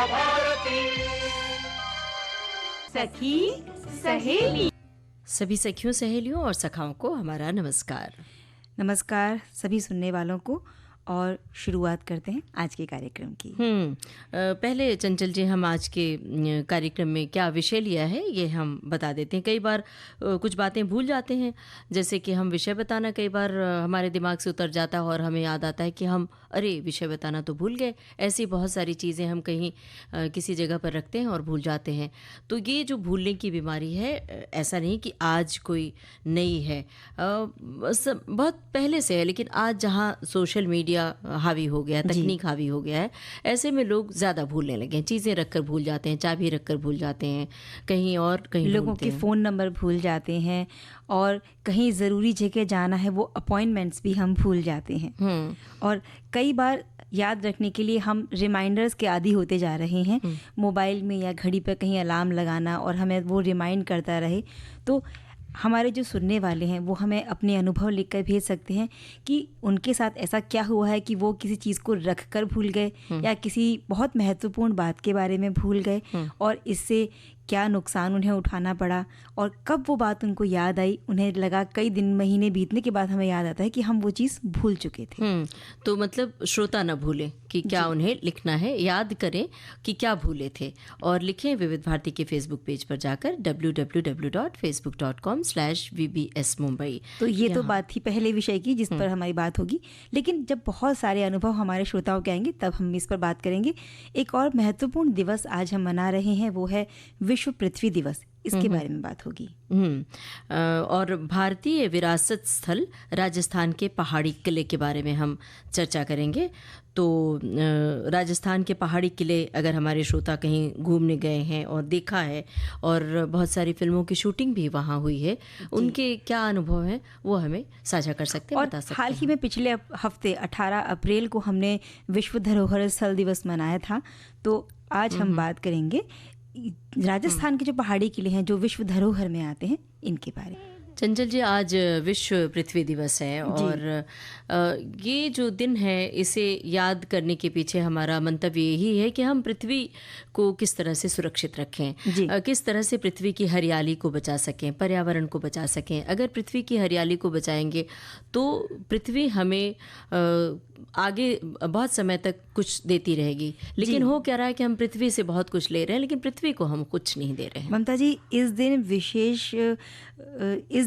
भारती। सखी सहेली। सभी सखियों, सहेलियों और सखाओं को हमारा नमस्कार। नमस्कार सभी सुनने वालों को, और शुरुआत करते हैं आज के कार्यक्रम की। पहले चंचल जी, हम आज के कार्यक्रम में क्या विषय लिया है ये हम बता देते हैं। कई बार कुछ बातें भूल जाते हैं, जैसे कि हम विषय बताना कई बार हमारे दिमाग से उतर जाता है और हमें याद आता है कि हम अरे विषय बताना तो भूल गए। ऐसी बहुत सारी चीज़ें हम कहीं किसी जगह पर रखते हैं और भूल जाते हैं। तो ये जो भूलने की बीमारी है, ऐसा नहीं कि आज कोई नई है, बहुत पहले से है, लेकिन आज जहाँ सोशल मीडिया हावी हो गया, तकनीक हावी हो गया है, ऐसे में लोग ज़्यादा भूलने लगे हैं। चीज़ें रखकर भूल जाते हैं, चाबी रखकर भूल जाते हैं, कहीं और कहीं लोगों के फ़ोन नंबर भूल जाते हैं, और कहीं ज़रूरी जगह जाना है वो अपॉइंटमेंट्स भी हम भूल जाते हैं। और कई बार याद रखने के लिए हम रिमाइंडर्स के आदी होते जा रहे हैं, मोबाइल में या घड़ी पर कहीं अलार्म लगाना और हमें वो रिमाइंड करता रहे। तो हमारे जो सुनने वाले हैं वो हमें अपने अनुभव लिखकर भेज सकते हैं कि उनके साथ ऐसा क्या हुआ है कि वो किसी चीज़ को रख कर भूल गए या किसी बहुत महत्वपूर्ण बात के बारे में भूल गए, और इससे क्या नुकसान उन्हें उठाना पड़ा, और कब वो बात उनको याद आई, उन्हें लगा कई दिन महीने बीतने के बाद हमें याद आता है कि हम वो चीज़ भूल चुके थे। तो मतलब श्रोता न भूलें कि क्या उन्हें लिखना है, याद करें कि क्या भूले थे, और लिखें विविध भारती के फेसबुक पेज पर जाकर www.facebook.com/VBS Mumbai। तो ये तो बात थी पहले विषय की जिस पर हमारी बात होगी, लेकिन जब बहुत सारे अनुभव हमारे श्रोताओं के आएंगे तब हम इस पर बात करेंगे। एक और महत्वपूर्ण दिवस आज हम मना रहे हैं, वो है विश्व पृथ्वी दिवस। इसके बारे में बात होगी। और भारतीय विरासत स्थल राजस्थान के पहाड़ी किले के बारे में हम चर्चा करेंगे। तो राजस्थान के पहाड़ी किले अगर हमारे श्रोता कहीं घूमने गए हैं और देखा है, और बहुत सारी फिल्मों की शूटिंग भी वहाँ हुई है, उनके क्या अनुभव हैं वो हमें साझा कर सकते हैं, बता सकते हैं। हाल ही में पिछले हफ्ते 18 अप्रैल को हमने विश्व धरोहर स्थल दिवस मनाया था। तो आज हम बात करेंगे राजस्थान के जो पहाड़ी किले हैं जो विश्व धरोहर में आते हैं, इनके बारे में। चंचल जी, आज विश्व पृथ्वी दिवस है, और ये जो दिन है इसे याद करने के पीछे हमारा मंतव्य यही है कि हम पृथ्वी को किस तरह से सुरक्षित रखें, किस तरह से पृथ्वी की हरियाली को बचा सकें, पर्यावरण को बचा सकें। अगर पृथ्वी की हरियाली को बचाएंगे तो पृथ्वी हमें आगे बहुत समय तक कुछ देती रहेगी। लेकिन हो क्या रहा है कि हम पृथ्वी से बहुत कुछ ले रहे हैं, लेकिन पृथ्वी को हम कुछ नहीं दे रहे हैं। ममता जी, इस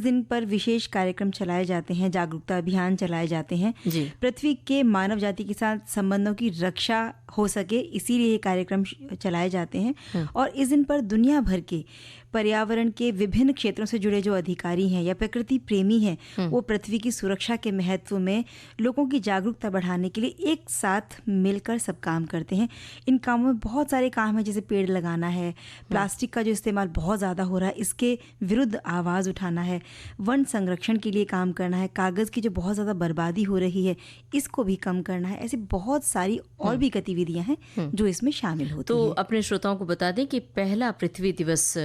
दिन पर विशेष कार्यक्रम चलाए जाते हैं, जागरूकता अभियान चलाए जाते हैं। पृथ्वी के मानव जाति के साथ संबंधों की रक्षा हो सके, इसीलिए ये कार्यक्रम चलाए जाते हैं। और इस दिन पर दुनिया भर के पर्यावरण के विभिन्न क्षेत्रों से जुड़े जो अधिकारी हैं या प्रकृति प्रेमी हैं, वो पृथ्वी की सुरक्षा के महत्व में लोगों की जागरूकता बढ़ाने के लिए एक साथ मिलकर सब काम करते हैं। इन कामों में बहुत सारे काम हैं, जैसे पेड़ लगाना है, प्लास्टिक का जो इस्तेमाल बहुत ज़्यादा हो रहा है इसके विरुद्ध आवाज़ उठाना है, वन संरक्षण के लिए काम करना है, कागज़ की जो बहुत ज़्यादा बर्बादी हो रही है इसको भी कम करना है। ऐसी बहुत सारी और भी गतिविधियाँ हैं जो इसमें शामिल होती हैं। तो अपने श्रोताओं को बता दें कि पहला पृथ्वी दिवस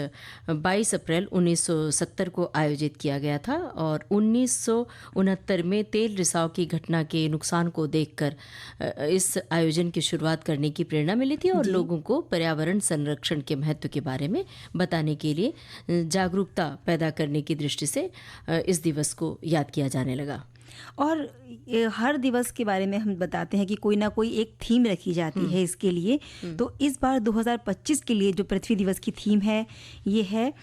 22 अप्रैल 1970 को आयोजित किया गया था, और 1969 में तेल रिसाव की घटना के नुकसान को देखकर इस आयोजन की शुरुआत करने की प्रेरणा मिली थी, और लोगों को पर्यावरण संरक्षण के महत्व के बारे में बताने के लिए जागरूकता पैदा करने की दृष्टि से इस दिवस को याद किया जाने लगा। और हर दिवस के बारे में हम बताते हैं कि कोई ना कोई एक थीम रखी जाती है इसके लिए। तो इस बार 2025 के लिए जो पृथ्वी दिवस की थीम है ये है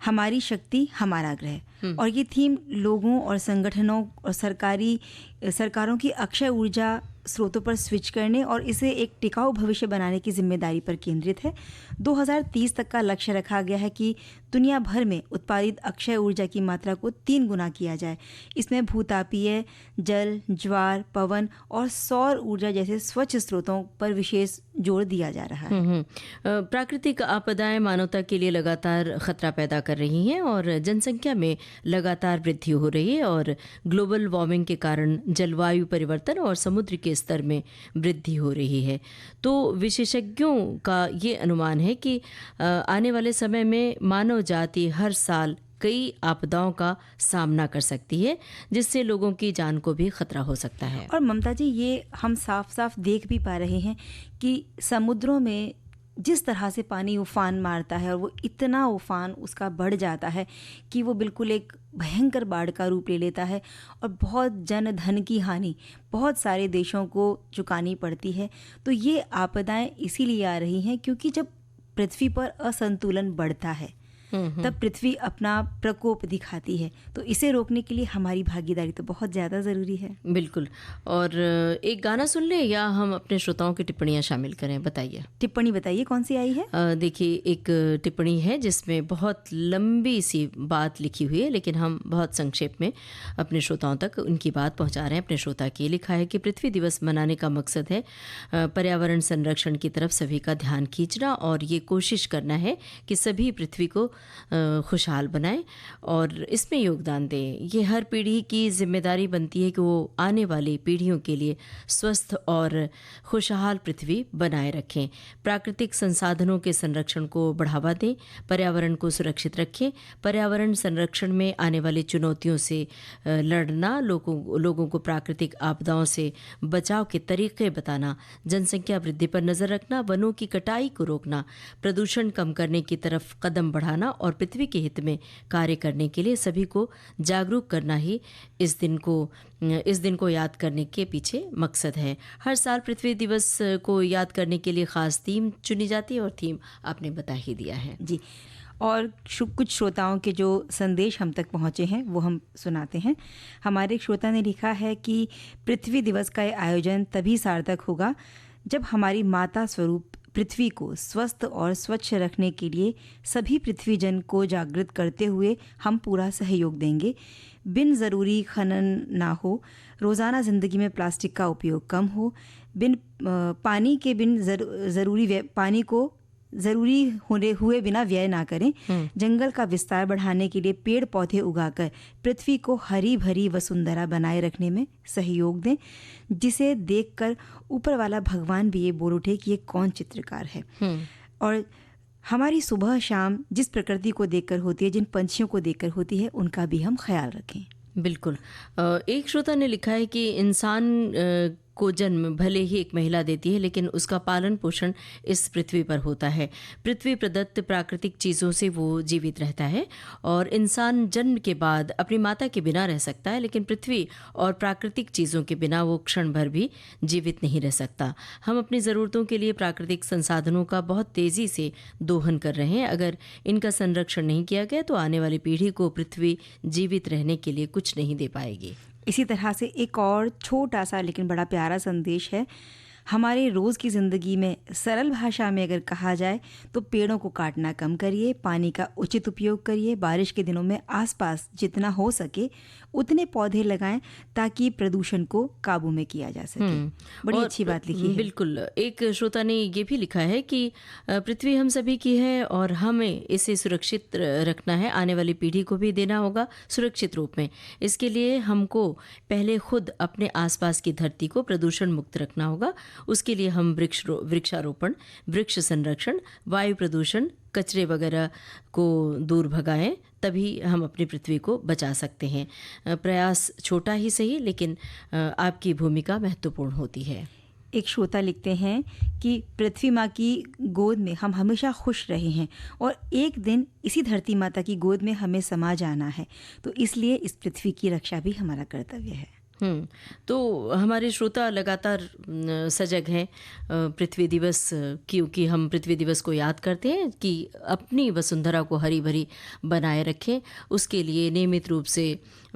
हमारी शक्ति हमारा ग्रह। और ये थीम लोगों और संगठनों और सरकारों की अक्षय ऊर्जा स्रोतों पर स्विच करने और इसे एक टिकाऊ भविष्य बनाने की जिम्मेदारी पर केंद्रित है। 2030 तक का लक्ष्य रखा गया है कि दुनिया भर में उत्पादित अक्षय ऊर्जा की मात्रा को 3 गुना किया जाए। इसमें भूतापीय, जल, ज्वार, पवन और सौर ऊर्जा जैसे स्वच्छ स्रोतों पर विशेष जोर दिया जा रहा है। प्राकृतिक आपदाएं मानवता के लिए लगातार खतरा पैदा कर रही हैं और जनसंख्या में लगातार वृद्धि हो रही है, और ग्लोबल वार्मिंग के कारण जलवायु परिवर्तन और समुद्र के स्तर में वृद्धि हो रही है। तो विशेषज्ञों का ये अनुमान है कि आने वाले समय में मानव जाति हर साल कई आपदाओं का सामना कर सकती है, जिससे लोगों की जान को भी खतरा हो सकता है। और ममता जी, ये हम साफ साफ देख भी पा रहे हैं कि समुद्रों में जिस तरह से पानी उफान मारता है और वो इतना उफान उसका बढ़ जाता है कि वो बिल्कुल एक भयंकर बाढ़ का रूप ले लेता है और बहुत जन धन की हानि बहुत सारे देशों को चुकानी पड़ती है। तो ये आपदाएं इसीलिए आ रही हैं क्योंकि जब पृथ्वी पर असंतुलन बढ़ता है तब पृथ्वी अपना प्रकोप दिखाती है। तो इसे रोकने के लिए हमारी भागीदारी तो बहुत ज़्यादा ज़रूरी है। बिल्कुल। और एक गाना सुन ले या हम अपने श्रोताओं की टिप्पणियां शामिल करें? बताइए। टिप्पणी बताइए, कौन सी आई है? देखिए, एक टिप्पणी है जिसमें बहुत लंबी सी बात लिखी हुई है, लेकिन हम बहुत संक्षेप में अपने श्रोताओं तक उनकी बात पहुंचा रहे हैं। अपने श्रोता के लिखा है कि पृथ्वी दिवस मनाने का मकसद है पर्यावरण संरक्षण की तरफ सभी का ध्यान खींचना और ये कोशिश करना है कि सभी पृथ्वी को खुशहाल बनाएं और इसमें योगदान दें। ये हर पीढ़ी की जिम्मेदारी बनती है कि वो आने वाली पीढ़ियों के लिए स्वस्थ और खुशहाल पृथ्वी बनाए रखें। प्राकृतिक संसाधनों के संरक्षण को बढ़ावा दें, पर्यावरण को सुरक्षित रखें। पर्यावरण संरक्षण में आने वाली चुनौतियों से लड़ना, लोगों को प्राकृतिक आपदाओं से बचाव के तरीके बताना, जनसंख्या वृद्धि पर नजर रखना, वनों की कटाई को रोकना, प्रदूषण कम करने की तरफ कदम बढ़ाना और पृथ्वी के हित में कार्य करने के लिए सभी को जागरूक करना ही इस दिन को याद करने के पीछे मकसद है। हर साल पृथ्वी दिवस को याद करने के लिए खास थीम चुनी जाती है और थीम आपने बता ही दिया है जी। और कुछ श्रोताओं के जो संदेश हम तक पहुँचे हैं वो हम सुनाते हैं। हमारे एक श्रोता ने लिखा है कि पृथ्वी दिवस का आयोजन तभी सार्थक होगा जब हमारी माता स्वरूप पृथ्वी को स्वस्थ और स्वच्छ रखने के लिए सभी पृथ्वी जन को जागृत करते हुए हम पूरा सहयोग देंगे। बिन ज़रूरी खनन ना हो, रोज़ाना ज़िंदगी में प्लास्टिक का उपयोग कम हो, पानी के बिन ज़रूरी पानी को ज़रूरी हुए बिना व्यय ना करें। जंगल का विस्तार बढ़ाने के लिए पेड़ पौधे उगाकर पृथ्वी को हरी भरी वसुंधरा बनाए रखने में सहयोग दें, जिसे देखकर ऊपर वाला भगवान भी ये बोल उठे कि ये कौन चित्रकार है। और हमारी सुबह शाम जिस प्रकृति को देखकर होती है, जिन पंछियों को देखकर होती है, उनका भी हम ख्याल रखें। बिल्कुल। एक श्रोता ने लिखा है कि इंसान को जन्म भले ही एक महिला देती है, लेकिन उसका पालन पोषण इस पृथ्वी पर होता है। पृथ्वी प्रदत्त प्राकृतिक चीज़ों से वो जीवित रहता है और इंसान जन्म के बाद अपनी माता के बिना रह सकता है, लेकिन पृथ्वी और प्राकृतिक चीज़ों के बिना वो क्षण भर भी जीवित नहीं रह सकता। हम अपनी ज़रूरतों के लिए प्राकृतिक संसाधनों का बहुत तेज़ी से दोहन कर रहे हैं। अगर इनका संरक्षण नहीं किया गया तो आने वाली पीढ़ी को पृथ्वी जीवित रहने के लिए कुछ नहीं दे पाएगी। इसी तरह से एक और छोटा सा लेकिन बड़ा प्यारा संदेश है। हमारे रोज़ की ज़िंदगी में सरल भाषा में अगर कहा जाए तो पेड़ों को काटना कम करिए, पानी का उचित उपयोग करिए, बारिश के दिनों में आसपास जितना हो सके उतने पौधे लगाएं ताकि प्रदूषण को काबू में किया जा सके। बड़ी अच्छी बात लिखी है। बिल्कुल। एक श्रोता ने ये भी लिखा है कि पृथ्वी हम सभी की है और हमें इसे सुरक्षित रखना है, आने वाली पीढ़ी को भी देना होगा सुरक्षित रूप में। इसके लिए हमको पहले खुद अपने आसपास की धरती को प्रदूषण मुक्त रखना होगा। उसके लिए हम वृक्षारोपण, वृक्ष संरक्षण, वायु प्रदूषण, कचरे वगैरह को दूर भगाएं, तभी हम अपनी पृथ्वी को बचा सकते हैं। प्रयास छोटा ही सही, लेकिन आपकी भूमिका महत्वपूर्ण होती है। एक श्रोता लिखते हैं कि पृथ्वी माँ की गोद में हम हमेशा खुश रहे हैं और एक दिन इसी धरती माता की गोद में हमें समा जाना है, तो इसलिए इस पृथ्वी की रक्षा भी हमारा कर्तव्य है। तो हमारे श्रोता लगातार सजग हैं पृथ्वी दिवस, क्योंकि हम पृथ्वी दिवस को याद करते हैं कि अपनी वसुंधरा को हरी भरी बनाए रखें। उसके लिए नियमित रूप से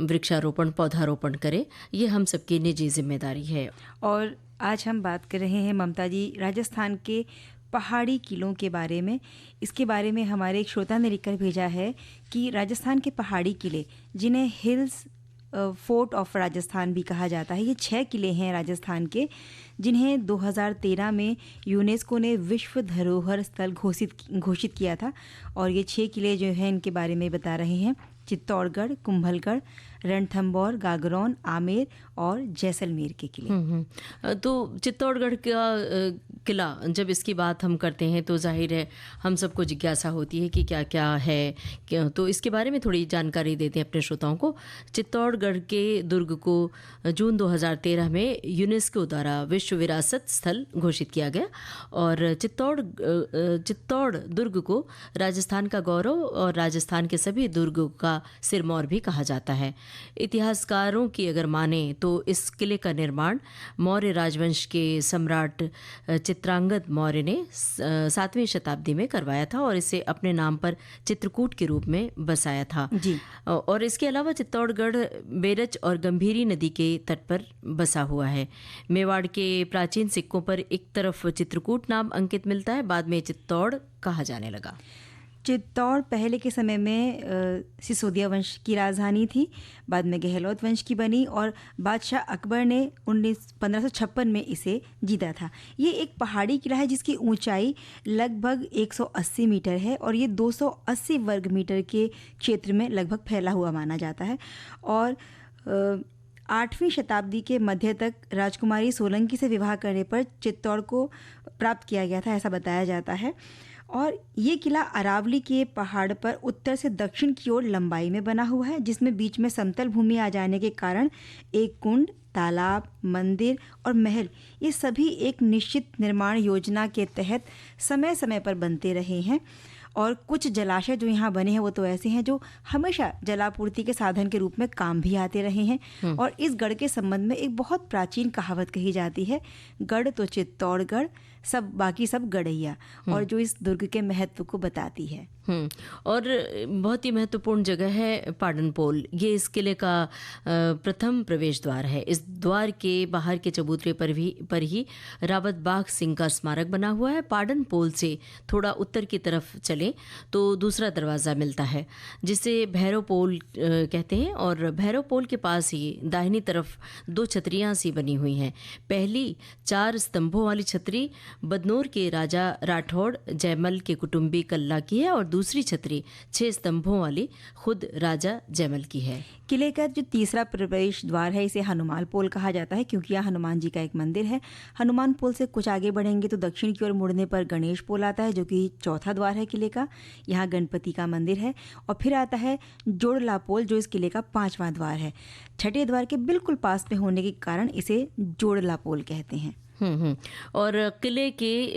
वृक्षारोपण, पौधारोपण करें। ये हम सबकी निजी जिम्मेदारी है। और आज हम बात कर रहे हैं ममता जी राजस्थान के पहाड़ी किलों के बारे में। इसके बारे में हमारे एक श्रोता ने लिखकर भेजा है कि राजस्थान के पहाड़ी किले, जिन्हें हिल्स फोर्ट ऑफ राजस्थान भी कहा जाता है, ये 6 किले हैं राजस्थान के, जिन्हें 2013 में यूनेस्को ने विश्व धरोहर स्थल घोषित किया था। और ये 6 किले जो हैं इनके बारे में बता रहे हैं। चित्तौड़गढ़, कुंभलगढ़, रणथंभौर, गागरौन, आमेर और जैसलमेर के किले। तो चित्तौड़गढ़ का किला, जब इसकी बात हम करते हैं तो जाहिर है हम सबको जिज्ञासा होती है कि क्या क्या है, तो इसके बारे में थोड़ी जानकारी देते हैं अपने श्रोताओं को। चित्तौड़गढ़ के दुर्ग को जून 2013 में यूनेस्को द्वारा विश्व विरासत स्थल घोषित किया गया और चित्तौड़ दुर्ग को राजस्थान का गौरव और राजस्थान के सभी दुर्गों का सिरमौर भी कहा जाता है। इतिहासकारों की अगर माने तो इस किले का निर्माण मौर्य राजवंश के सम्राट चित्रांगद मौर्य ने 7वीं शताब्दी में करवाया था और इसे अपने नाम पर चित्रकूट के रूप में बसाया था जी। और इसके अलावा चित्तौड़गढ़ बेरच और गंभीरी नदी के तट पर बसा हुआ है। मेवाड़ के प्राचीन सिक्कों पर एक तरफ चित्रकूट नाम अंकित मिलता है, बाद में चित्तौड़ कहा जाने लगा। चित्तौड़ पहले के समय में सिसोदिया वंश की राजधानी थी, बाद में गहलोत वंश की बनी और बादशाह अकबर ने 1556 में इसे जीता था। ये एक पहाड़ी किला है जिसकी ऊंचाई लगभग 180 मीटर है और ये 280 वर्ग मीटर के क्षेत्र में लगभग फैला हुआ माना जाता है। और 8वीं शताब्दी के मध्य तक राजकुमारी सोलंकी से विवाह करने पर चित्तौड़ को प्राप्त किया गया था, ऐसा बताया जाता है। और ये किला अरावली के पहाड़ पर उत्तर से दक्षिण की ओर लंबाई में बना हुआ है, जिसमें बीच में समतल भूमि आ जाने के कारण एक कुंड, तालाब, मंदिर और महल ये सभी एक निश्चित निर्माण योजना के तहत समय समय पर बनते रहे हैं। और कुछ जलाशय जो यहाँ बने हैं वो तो ऐसे हैं जो हमेशा जलापूर्ति के साधन के रूप में काम भी आते रहे हैं। और इस गढ़ के संबंध में एक बहुत प्राचीन कहावत कही जाती है, गढ़ तो चित्तौड़गढ़, सब बाकी सब गढ़ैया, और जो इस दुर्ग के महत्व को बताती है। और बहुत ही महत्वपूर्ण जगह है पाडनपोल। ये इस किले का प्रथम प्रवेश द्वार है। इस द्वार के बाहर के चबूतरे पर ही रावत बाघ सिंह का स्मारक बना हुआ है। पाडनपोल से थोड़ा उत्तर की तरफ चले तो दूसरा दरवाज़ा मिलता है जिसे भैरव पोल कहते हैं और भैरव पोल के पास ही दाहिनी तरफ 2 छतरियाँ सी बनी हुई हैं। पहली 4 स्तंभों वाली छतरी बदनौर के राजा राठौड़ जयमल के कुटुंबी कल्ला की है और दूसरी छतरी 6 स्तंभों वाली खुद राजा जयमल की है। किले का जो तीसरा प्रवेश द्वार है इसे हनुमान पोल कहा जाता है क्योंकि यहाँ हनुमान जी का एक मंदिर है। हनुमान पोल से कुछ आगे बढ़ेंगे तो दक्षिण की ओर मुड़ने पर गणेश पोल आता है जो कि चौथा द्वार है किले का। यहाँ गणपति का मंदिर है। और फिर आता है जोड़ला पोल जो इस किले का 5वां द्वार है। छठे द्वार के बिल्कुल पास में होने के कारण इसे जोड़ला पोल कहते हैं। और किले के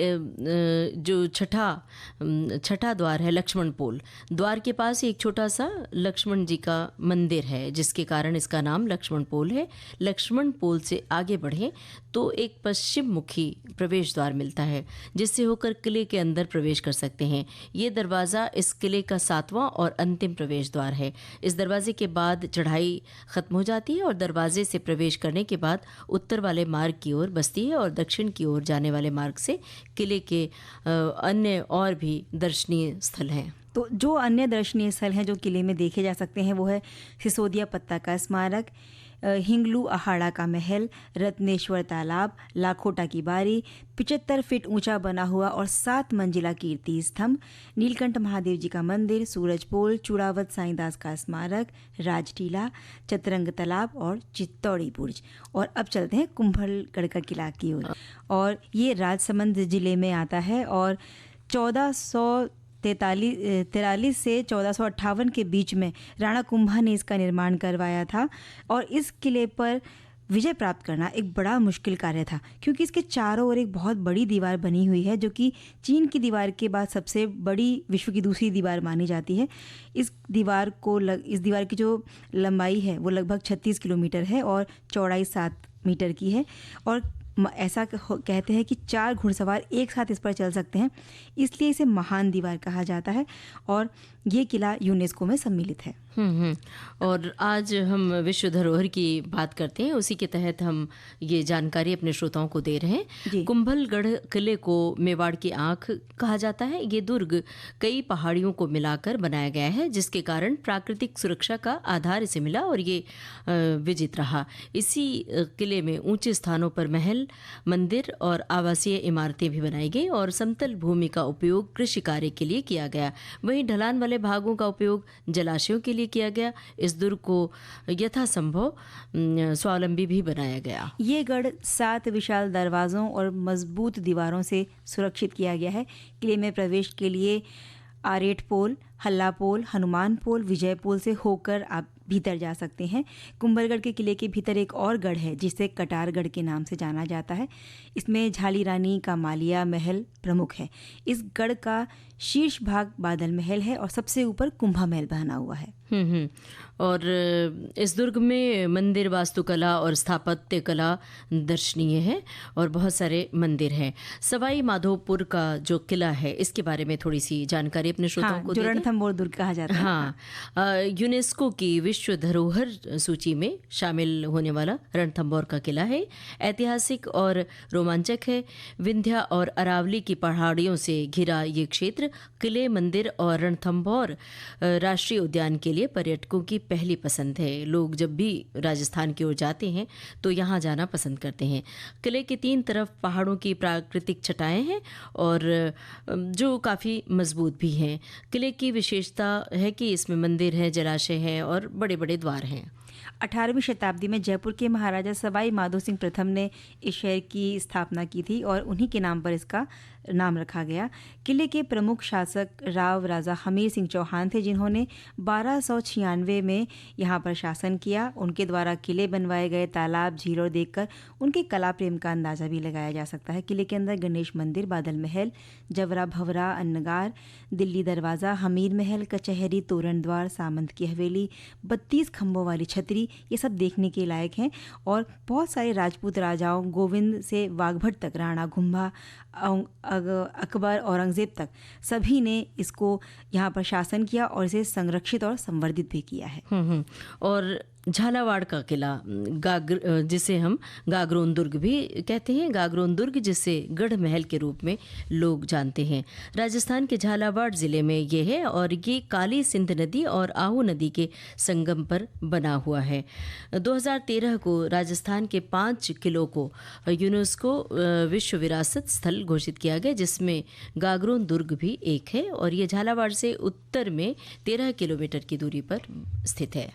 जो छठा द्वार है लक्ष्मण पोल, द्वार के पास ही एक छोटा सा लक्ष्मण जी का मंदिर है जिसके कारण इसका नाम लक्ष्मण पोल है। लक्ष्मण पोल से आगे बढ़े तो एक पश्चिम मुखी प्रवेश द्वार मिलता है जिससे होकर किले के अंदर प्रवेश कर सकते हैं। ये दरवाज़ा इस किले का 7वां और अंतिम प्रवेश द्वार है। इस दरवाजे के बाद चढ़ाई खत्म हो जाती है और दरवाजे से प्रवेश करने के बाद उत्तर वाले मार्ग की ओर बस्ती है और दक्षिण की ओर जाने वाले मार्ग से किले के अन्य और भी दर्शनीय स्थल हैं। तो जो अन्य दर्शनीय स्थल हैं जो किले में देखे जा सकते हैं वो है सिसोदिया पत्ता का स्मारक, हिंगलू अहाड़ा का महल, रत्नेश्वर तालाब, लाखोटा की बारी, 75 फीट ऊंचा बना हुआ और 7 मंजिला कीर्ति स्तंभ, नीलकंठ महादेव जी का मंदिर, सूरज पोल, चूड़ावत साईंदास का स्मारक, राजटीला, चतरंग तालाब और चित्तौड़ी बुर्ज। और अब चलते हैं कुंभलगढ़ का किला की ओर और ये राजसमंद जिले में आता है और 1443 से 1458 के बीच में राणा कुंभा ने इसका निर्माण करवाया था। और इस किले पर विजय प्राप्त करना एक बड़ा मुश्किल कार्य था क्योंकि इसके चारों ओर एक बहुत बड़ी दीवार बनी हुई है जो कि चीन की दीवार के बाद सबसे बड़ी विश्व की दूसरी दीवार मानी जाती है। इस दीवार की जो लंबाई है वो लगभग 36 किलोमीटर है और चौड़ाई 7 मीटर की है। और ऐसा कहते हैं कि 4 घुड़सवार एक साथ इस पर चल सकते हैं, इसलिए इसे महान दीवार कहा जाता है और ये किला यूनेस्को में सम्मिलित है। और आज हम विश्व धरोहर की बात करते हैं, उसी के तहत हम ये जानकारी अपने श्रोताओं को दे रहे हैं। कुंभलगढ़ किले को मेवाड़ की आंख कहा जाता है। ये दुर्ग कई पहाड़ियों को मिलाकर बनाया गया है जिसके कारण प्राकृतिक सुरक्षा का आधार इसे मिला और ये विजित रहा। इसी किले में ऊंचे स्थानों पर महल, मंदिर और आवासीय इमारतें भी बनाई गई और समतल भूमि का उपयोग कृषि कार्य के लिए किया गया। वहीं ढलान वाले वाले भागों का उपयोग जलाशयों के लिए किया गया। इस दुर्ग को यथासंभव स्वावलंबी भी बनाया गया। ये गढ़ 7 विशाल दरवाज़ों और मजबूत दीवारों से सुरक्षित किया गया है। किले में प्रवेश के लिए आरेट पोल, हल्ला पोल, हनुमान पोल, विजय पोल से होकर आप भीतर जा सकते हैं। कुंभलगढ़ के किले के भीतर एक और गढ़ है जिसे कटारगढ़ के नाम से जाना जाता है। इसमें झाली रानी का मालिया महल प्रमुख है। इस गढ़ का शीर्ष भाग बादल महल है और सबसे ऊपर कुंभा महल बना हुआ है। और इस दुर्ग में मंदिर वास्तुकला और स्थापत्य कला दर्शनीय है और बहुत सारे मंदिर हैं। सवाई माधोपुर का जो किला है इसके बारे में थोड़ी सी जानकारी अपने श्रोताओं को जो रणथंभौर दुर्ग कहा जाता है। हाँ, यूनेस्को की विश्व धरोहर सूची में शामिल होने वाला रणथंभौर का किला है। ऐतिहासिक और रोमांचक है। विंध्या और अरावली की पहाड़ियों से घिरा ये क्षेत्र किले, मंदिर और रणथंभौर राष्ट्रीय उद्यान के लिए पर्यटकों की पहली पसंद है। लोग जब भी राजस्थान की ओर जाते हैं तो यहाँ जाना पसंद करते हैं। किले के 3 तरफ पहाड़ों की प्राकृतिक छटाएं हैं और जो काफ़ी मजबूत भी हैं। किले की विशेषता है कि इसमें मंदिर है, जलाशय हैं और बड़े बड़े द्वार हैं। 18वीं शताब्दी में जयपुर के महाराजा सवाई माधो सिंह प्रथम ने इस शहर की स्थापना की थी और उन्हीं के नाम पर इसका नाम रखा गया। किले के प्रमुख शासक राव राजा हमीर सिंह चौहान थे, जिन्होंने 1296 में यहाँ पर शासन किया। उनके द्वारा किले बनवाए गए तालाब, झीलों देखकर उनके कला प्रेम का अंदाज़ा भी लगाया जा सकता है। किले के अंदर गणेश मंदिर, बादल महल, जवरा भवरा, अन्नगार, दिल्ली दरवाज़ा, हमीर महल, कचहरी, तोरण द्वार, सामंत की हवेली, 32 खंभों वाली छतरी, ये सब देखने के लायक हैं। और बहुत सारे राजपूत राजाओं, गोविंद से वाघभट तक, राणा घुम्भा, अकबर, औरंगजेब तक सभी ने इसको यहाँ पर शासन किया और इसे संरक्षित और संवर्धित भी किया है। और झालावाड़ का किला जिसे हम गागरोन दुर्ग भी कहते हैं, गागरोन दुर्ग जिसे गढ़ महल के रूप में लोग जानते हैं, राजस्थान के झालावाड़ ज़िले में ये है और ये काली सिंध नदी और आहू नदी के संगम पर बना हुआ है। 2013 को राजस्थान के 5 किलों को यूनेस्को विश्व विरासत स्थल घोषित किया गया, जिसमें गागरोन दुर्ग भी एक है और ये झालावाड़ से उत्तर में 13 किलोमीटर की दूरी पर स्थित है।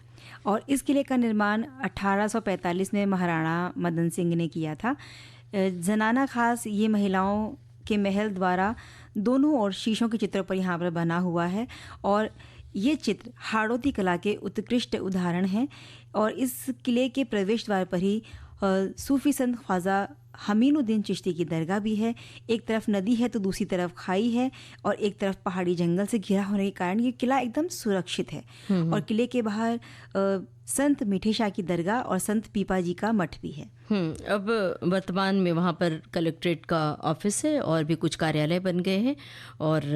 और इस किले का निर्माण 1845 में महाराणा मदन सिंह ने किया था। जनाना खास ये महिलाओं के महल द्वारा दोनों और शीशों के चित्रों पर यहाँ पर बना हुआ है और ये चित्र हाड़ौती कला के उत्कृष्ट उदाहरण हैं। और इस किले के प्रवेश द्वार पर ही सूफी संत ख्वाजा हमीनुद्दीन चिश्ती की दरगाह भी है। एक तरफ नदी है तो दूसरी तरफ खाई है और एक तरफ पहाड़ी जंगल से घिरा होने के कारण ये किला एकदम सुरक्षित है। और किले के बाहर संत मीठे शाह की दरगाह और संत पीपा जी का मठ भी है। अब वर्तमान में वहाँ पर कलेक्ट्रेट का ऑफिस है और भी कुछ कार्यालय बन गए हैं और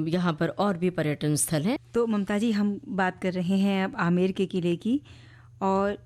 यहाँ पर और भी पर्यटन स्थल हैं। तो ममता जी, हम बात कर रहे हैं अब आमेर के किले की। और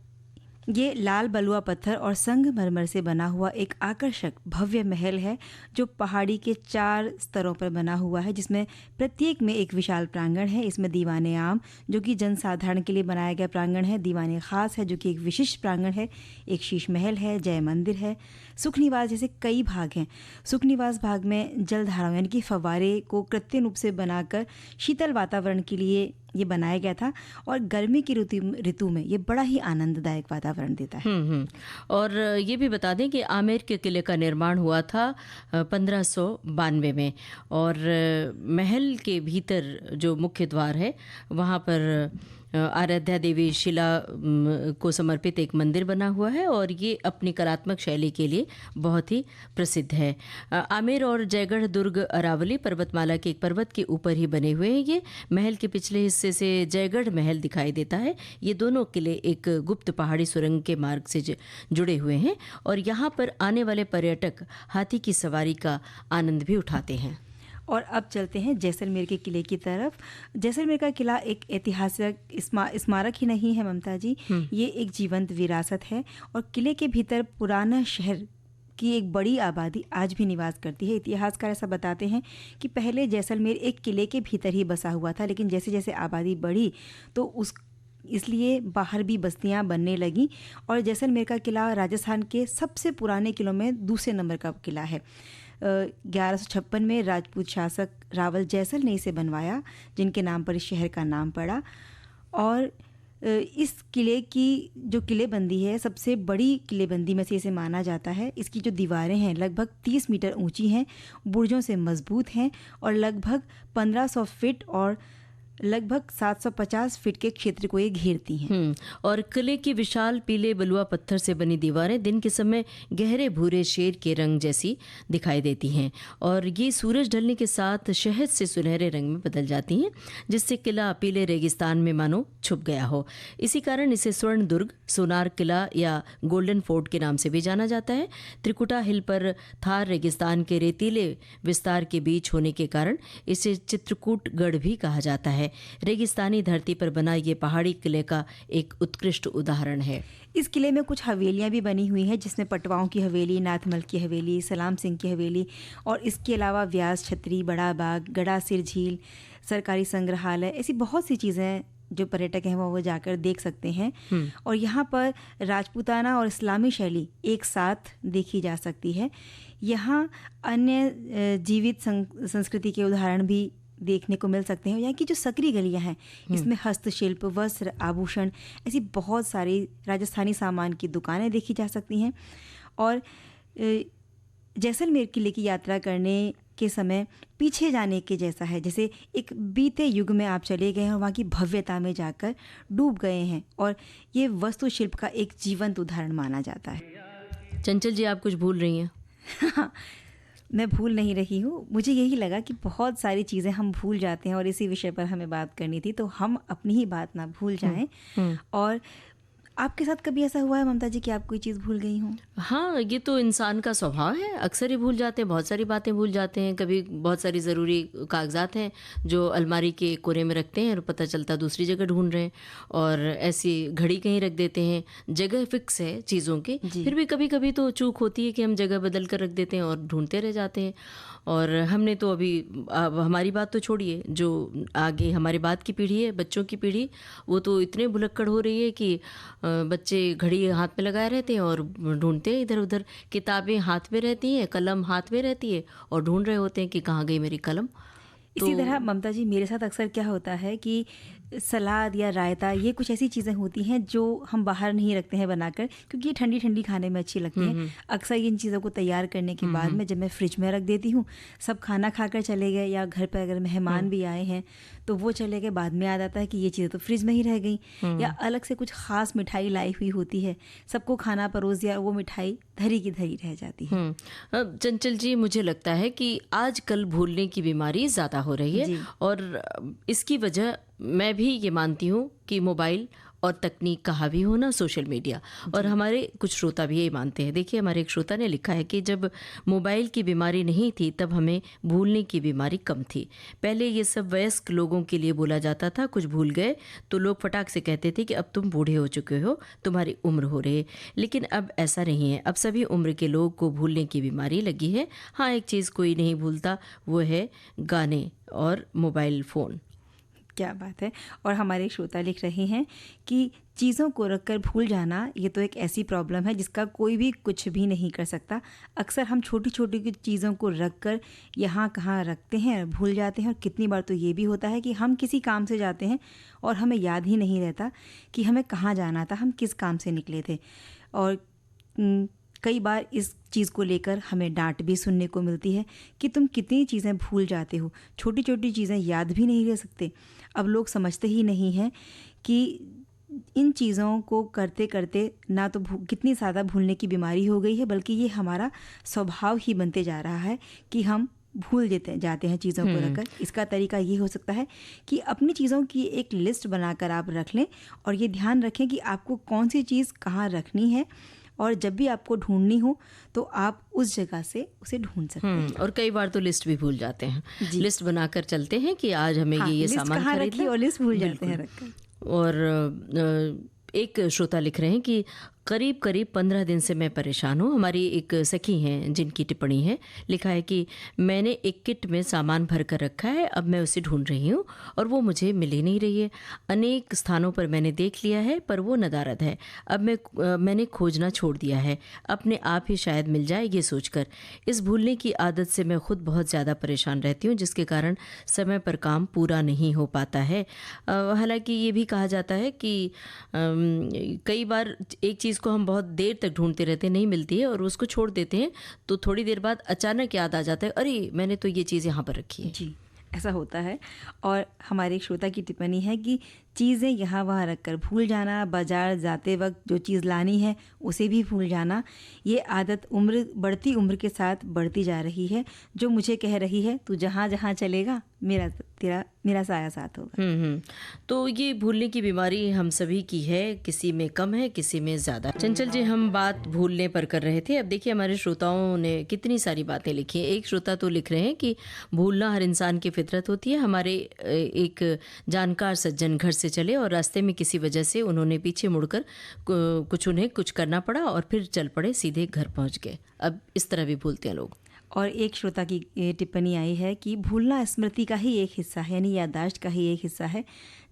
ये लाल बलुआ पत्थर और संगमरमर से बना हुआ एक आकर्षक भव्य महल है जो पहाड़ी के 4 स्तरों पर बना हुआ है, जिसमें प्रत्येक में एक विशाल प्रांगण है। इसमें दीवाने आम जो कि जनसाधारण के लिए बनाया गया प्रांगण है, दीवाने खास है जो कि एक विशिष्ट प्रांगण है, एक शीश महल है, जय मंदिर है, सुखनिवास जैसे कई भाग हैं। सुखनिवास भाग में जलधाराओं यानी कि फव्वारे को कृत्रिम रूप से बनाकर शीतल वातावरण के लिए ये बनाया गया था और गर्मी की ऋतु में ये बड़ा ही आनंददायक वातावरण देता है। और ये भी बता दें कि आमेर के किले का निर्माण हुआ था 1592 में और महल के भीतर जो मुख्य द्वार है वहाँ पर आराध्या देवी शिला को समर्पित एक मंदिर बना हुआ है और ये अपनी कलात्मक शैली के लिए बहुत ही प्रसिद्ध है। आमेर और जयगढ़ दुर्ग अरावली पर्वतमाला के एक पर्वत के ऊपर ही बने हुए हैं। ये महल के पिछले हिस्से से जयगढ़ महल दिखाई देता है। ये दोनों किले एक गुप्त पहाड़ी सुरंग के मार्ग से जुड़े हुए हैं और यहाँ पर आने वाले पर्यटक हाथी की सवारी का आनंद भी उठाते हैं। और अब चलते हैं जैसलमेर के किले की तरफ। जैसलमेर का किला एक ऐतिहासिक स्मारक ही नहीं है ममता जी, ये एक जीवंत विरासत है और किले के भीतर पुराना शहर की एक बड़ी आबादी आज भी निवास करती है। इतिहासकार ऐसा बताते हैं कि पहले जैसलमेर एक किले के भीतर ही बसा हुआ था, लेकिन जैसे जैसे आबादी बढ़ी तो इसलिए बाहर भी बस्तियां बनने लगीं और जैसलमेर का किला राजस्थान के सबसे पुराने किलों में दूसरे नंबर का किला है। 1156 में राजपूत शासक रावल जैसल ने इसे बनवाया, जिनके नाम पर इस शहर का नाम पड़ा। और इस किले की जो किलेबंदी है, सबसे बड़ी किलेबंदी में से इसे माना जाता है। इसकी जो दीवारें हैं लगभग 30 मीटर ऊंची हैं, बुर्जों से मजबूत हैं और लगभग 1500 फीट और लगभग 750 फीट के क्षेत्र को ये घेरती हैं। और किले की विशाल पीले बलुआ पत्थर से बनी दीवारें दिन के समय गहरे भूरे शेर के रंग जैसी दिखाई देती हैं और ये सूरज ढलने के साथ शहद से सुनहरे रंग में बदल जाती हैं, जिससे किला पीले रेगिस्तान में मानो छुप गया हो। इसी कारण इसे स्वर्ण दुर्ग, सोनार किला या गोल्डन फोर्ट के नाम से भी जाना जाता है। त्रिकुटा हिल पर थार रेगिस्तान के रेतीले विस्तार के बीच होने के कारण इसे चित्रकूट गढ़ भी कहा जाता है। रेगिस्तानी धरती पर बना ये पहाड़ी किले का एक उत्कृष्ट उदाहरण है। इस किले में कुछ हवेलियां भी बनी हुई हैं, जिसमें पटवाओं की हवेली, नाथमल की हवेली, सलाम सिंह की हवेली और इसके अलावा व्यास छतरी, बड़ा बाग, गड़ासिर झील, सरकारी संग्रहालय, ऐसी बहुत सी चीज़ें जो पर्यटक हैं वो जाकर देख सकते हैं। और यहाँ पर राजपूताना और इस्लामी शैली एक साथ देखी जा सकती है। यहाँ अन्य जीवित संस्कृति के उदाहरण भी देखने को मिल सकते हैं। यहाँ की जो सकरी गलियाँ हैं, इसमें हस्तशिल्प, वस्त्र, आभूषण, ऐसी बहुत सारी राजस्थानी सामान की दुकानें देखी जा सकती हैं। और जैसलमेर किले की यात्रा करने के समय पीछे जाने के जैसा है, जैसे एक बीते युग में आप चले गए हैं और वहाँ की भव्यता में जाकर डूब गए हैं। और ये वास्तुशिल्प का एक जीवंत उदाहरण माना जाता है। चंचल जी, आप कुछ भूल रही हैं? मैं भूल नहीं रही हूँ। मुझे यही लगा कि बहुत सारी चीज़ें हम भूल जाते हैं और इसी विषय पर हमें बात करनी थी, तो हम अपनी ही बात ना भूल जाएं। और आपके साथ कभी ऐसा हुआ है ममता जी कि आप कोई चीज़ भूल गई हों? हाँ, ये तो इंसान का स्वभाव है, अक्सर ही भूल जाते हैं, बहुत सारी बातें भूल जाते हैं। कभी बहुत सारी ज़रूरी कागजात हैं जो अलमारी के कोने में रखते हैं और पता चलता दूसरी जगह ढूंढ रहे हैं, और ऐसी घड़ी कहीं रख देते हैं। जगह फिक्स है चीज़ों की, फिर भी कभी कभी तो चूक होती है कि हम जगह बदल कर रख देते हैं और ढूंढते रह जाते हैं। और हमने तो अभी, अब हमारी बात तो छोड़िए, जो आगे हमारे बाद की पीढ़ी है, बच्चों की पीढ़ी, वो तो इतने भुलक्कड़ हो रही है कि बच्चे घड़ी हाथ में लगाए रहते हैं और ढूंढते हैं इधर उधर। किताबें हाथ में रहती हैं, कलम हाथ में रहती है और ढूंढ रहे होते हैं कि कहाँ गई मेरी कलम। इसी तरह ममता जी, मेरे साथ अक्सर क्या होता है कि सलाद या रायता, ये कुछ ऐसी चीज़ें होती हैं जो हम बाहर नहीं रखते हैं बनाकर, क्योंकि ये ठंडी ठंडी खाने में अच्छी लगती हैं। अक्सर इन चीज़ों को तैयार करने के बाद में जब मैं फ्रिज में रख देती हूँ, सब खाना खाकर चले गए या घर पर अगर मेहमान भी आए हैं तो वो चले गए, बाद में याद आता है कि ये चीज़ें तो फ्रिज में ही रह गई। या अलग से कुछ ख़ास मिठाई लाई हुई होती है, सबको खाना परोस दिया, वो मिठाई धरी की धरी रह जाती है। अब चंचल जी, मुझे लगता है कि आजकल भूलने की बीमारी ज़्यादा हो रही है, और इसकी वजह मैं भी ये मानती हूँ कि मोबाइल और तकनीक का हावी होना, सोशल मीडिया, और हमारे कुछ श्रोता भी यही मानते हैं। देखिए, हमारे एक श्रोता ने लिखा है कि जब मोबाइल की बीमारी नहीं थी तब हमें भूलने की बीमारी कम थी। पहले ये सब वयस्क लोगों के लिए बोला जाता था, कुछ भूल गए तो लोग फटाक से कहते थे कि अब तुम बूढ़े हो चुके हो, तुम्हारी उम्र हो रही है। लेकिन अब ऐसा नहीं है, अब सभी उम्र के लोग को भूलने की बीमारी लगी है। हाँ, एक चीज़ कोई नहीं भूलता, वो है गाने और मोबाइल फ़ोन। क्या बात है। और हमारे श्रोता लिख रहे हैं कि चीज़ों को रखकर भूल जाना, ये तो एक ऐसी प्रॉब्लम है जिसका कोई भी कुछ भी नहीं कर सकता। अक्सर हम छोटी छोटी चीज़ों को रखकर यहाँ कहाँ रखते हैं, भूल जाते हैं। और कितनी बार तो ये भी होता है कि हम किसी काम से जाते हैं और हमें याद ही नहीं रहता कि हमें कहाँ जाना था, हम किस काम से निकले थे। और कई बार इस चीज़ को लेकर हमें डांट भी सुनने को मिलती है कि तुम कितनी चीज़ें भूल जाते हो, छोटी छोटी चीज़ें याद भी नहीं रह सकते। अब लोग समझते ही नहीं हैं कि इन चीज़ों को करते करते ना तो कितनी ज़्यादा भूलने की बीमारी हो गई है, बल्कि ये हमारा स्वभाव ही बनते जा रहा है कि हम भूल जाते हैं चीज़ों को रखकर। इसका तरीका ये हो सकता है कि अपनी चीज़ों की एक लिस्ट बनाकर आप रख लें और ये ध्यान रखें कि आपको कौन सी चीज़ कहाँ रखनी है, और जब भी आपको ढूंढनी हो तो आप उस जगह से उसे ढूंढ सकते हैं। और कई बार तो लिस्ट भी भूल जाते हैं, लिस्ट बनाकर चलते हैं कि आज हमें ये सामान खरीदना, और लिस्ट भूल जाते हैं रखकर। और एक श्रोता लिख रहे हैं कि करीब करीब 15 दिन से मैं परेशान हूँ। हमारी एक सखी हैं जिनकी टिप्पणी है, लिखा है कि मैंने एक किट में सामान भर कर रखा है, अब मैं उसे ढूंढ रही हूँ और वो मुझे मिल ही नहीं रही है। अनेक स्थानों पर मैंने देख लिया है पर वो नदारद है। अब मैंने खोजना छोड़ दिया है, अपने आप ही शायद मिल जाए ये सोचकर। इस भूलने की आदत से मैं खुद बहुत ज़्यादा परेशान रहती हूँ, जिसके कारण समय पर काम पूरा नहीं हो पाता है। हालांकि ये भी कहा जाता है कि कई बार एक चीज़ को हम बहुत देर तक ढूंढते रहते हैं, नहीं मिलती है और उसको छोड़ देते हैं, तो थोड़ी देर बाद अचानक याद आ जाता है, अरे मैंने तो ये चीज़ यहाँ पर रखी है। जी, ऐसा होता है। और हमारे एक श्रोता की टिप्पणी है कि चीज़ें यहाँ वहाँ रखकर भूल जाना, बाजार जाते वक्त जो चीज़ लानी है उसे भी भूल जाना, ये आदत बढ़ती उम्र के साथ बढ़ती जा रही है, जो मुझे कह रही है तू जहाँ जहाँ चलेगा मेरा साया साथ होगा। तो ये भूलने की बीमारी हम सभी की है, किसी में कम है, किसी में ज़्यादा। चंचल जी, हम बात भूलने पर कर रहे थे। अब देखिए हमारे श्रोताओं ने कितनी सारी बातें लिखी हैं। एक श्रोता तो लिख रहे हैं कि भूलना हर इंसान की फितरत होती है। हमारे एक जानकार सज्जन घर से चले और रास्ते में किसी वजह से उन्होंने पीछे मुड़कर उन्हें कुछ करना पड़ा और फिर चल पड़े, सीधे घर पहुंच गए। अब इस तरह भी भूलते हैं लोग। और एक श्रोता की टिप्पणी आई है कि भूलना स्मृति का ही एक हिस्सा है, यानी याददाश्त का ही एक हिस्सा है।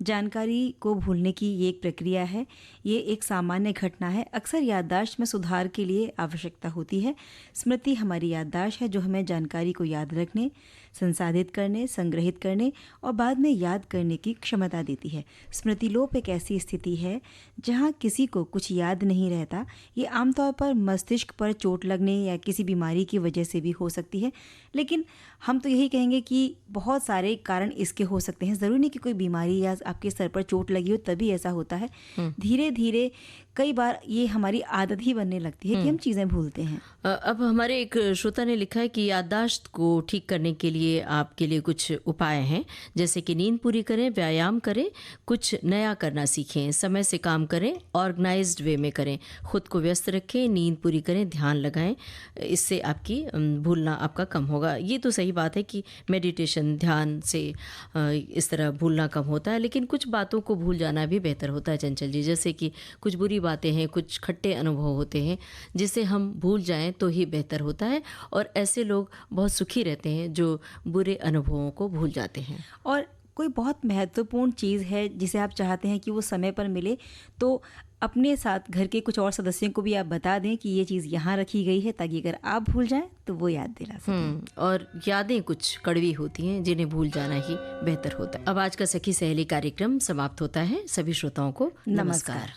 जानकारी को भूलने की ये एक प्रक्रिया है, ये एक सामान्य घटना है। अक्सर याददाश्त में सुधार के लिए आवश्यकता होती है। स्मृति हमारी याददाश्त है जो हमें जानकारी को याद रखने, संसाधित करने, संग्रहित करने और बाद में याद करने की क्षमता देती है। स्मृति लोप एक ऐसी स्थिति है जहाँ किसी को कुछ याद नहीं रहता। ये आमतौर पर मस्तिष्क पर चोट लगने या किसी बीमारी की वजह से भी हो सकती है, लेकिन हम तो यही कहेंगे कि बहुत सारे कारण इसके हो सकते हैं। ज़रूरी नहीं कि कोई बीमारी या आपके सर पर चोट लगी हो तभी ऐसा होता है। धीरे धीरे कई बार ये हमारी आदत ही बनने लगती है कि हम चीज़ें भूलते हैं। अब हमारे एक श्रोता ने लिखा है कि याददाश्त को ठीक करने के लिए आपके लिए कुछ उपाय हैं, जैसे कि नींद पूरी करें, व्यायाम करें, कुछ नया करना सीखें, समय से काम करें, ऑर्गेनाइज्ड वे में करें, खुद को व्यस्त रखें, नींद पूरी करें, ध्यान लगाएं। इससे आपकी भूलना आपका कम होगा। ये तो सही बात है कि मेडिटेशन, ध्यान से इस तरह भूलना कम होता है, लेकिन कुछ बातों को भूल जाना भी बेहतर होता है चंचल जी। जैसे कि कुछ बुरी बातें हैं, कुछ खट्टे अनुभव होते हैं, जिसे हम भूल जाएं तो ही बेहतर होता है। और ऐसे लोग बहुत सुखी रहते हैं जो बुरे अनुभवों को भूल जाते हैं। और कोई बहुत महत्वपूर्ण चीज़ है जिसे आप चाहते हैं कि वो समय पर मिले, तो अपने साथ घर के कुछ और सदस्यों को भी आप बता दें कि ये चीज़ यहाँ रखी गई है, ताकि अगर आप भूल जाएं तो वो याद दिला सकें। और यादें कुछ कड़वी होती हैं जिन्हें भूल जाना ही बेहतर होता है। अब आज का सखी सहेली कार्यक्रम समाप्त होता है। सभी श्रोताओं को नमस्कार।